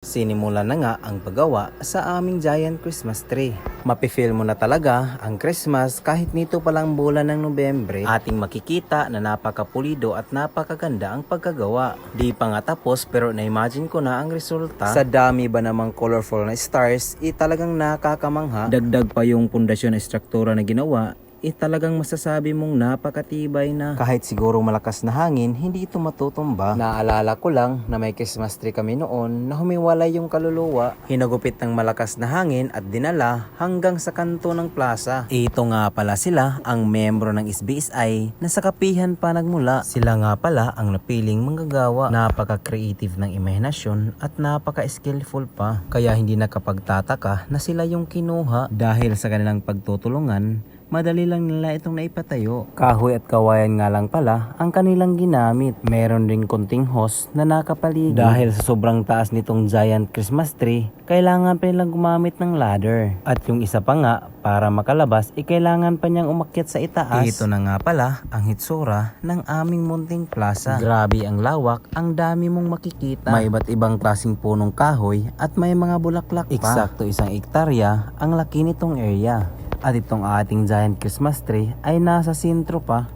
Sinimulan na nga ang paggawa sa aming giant Christmas tree. Mapifeel mo na talaga ang Christmas kahit nito palang bulan ng Nobyembre. Ating makikita na napakapulido at napakaganda ang pagkagawa. Di pa nga tapos pero na-imagine ko na ang resulta. Sa dami ba namang colorful na stars, talagang nakakamangha. Dagdag pa yung pundasyon na struktura na ginawa, talagang masasabi mong napakatibay na. Kahit siguro malakas na hangin, hindi ito matutumba. Naalala ko lang na may Christmas tree kami noon na humiwalay yung kaluluwa. Hinagupit ng malakas na hangin at dinala hanggang sa kanto ng plaza. Ito nga pala sila, ang membro ng SBSI na sa kapihan pa nagmula. Sila nga pala ang napiling manggagawa. Napaka-creative ng imahinasyon at napaka-skillful pa. Kaya hindi nakapagtataka na sila yung kinuha. Dahil sa kanilang pagtutulungan, madali lang nila itong naipatayo. Kahoy at kawayan nga lang pala ang kanilang ginamit. Meron ring konting hose na nakapaligid. Dahil sa sobrang taas nitong giant Christmas tree, kailangan pa nilang gumamit ng ladder. At yung isa pa nga, para makalabas, kailangan pa niyang umakyat sa itaas. Ito na nga pala ang hitsura ng aming munting plaza. Grabe ang lawak, ang dami mong makikita. May iba't ibang klaseng punong kahoy at may mga bulaklak pa. Eksakto 1 hektarya ang laki nitong area. At itong ating giant Christmas tree ay nasa sentro pa.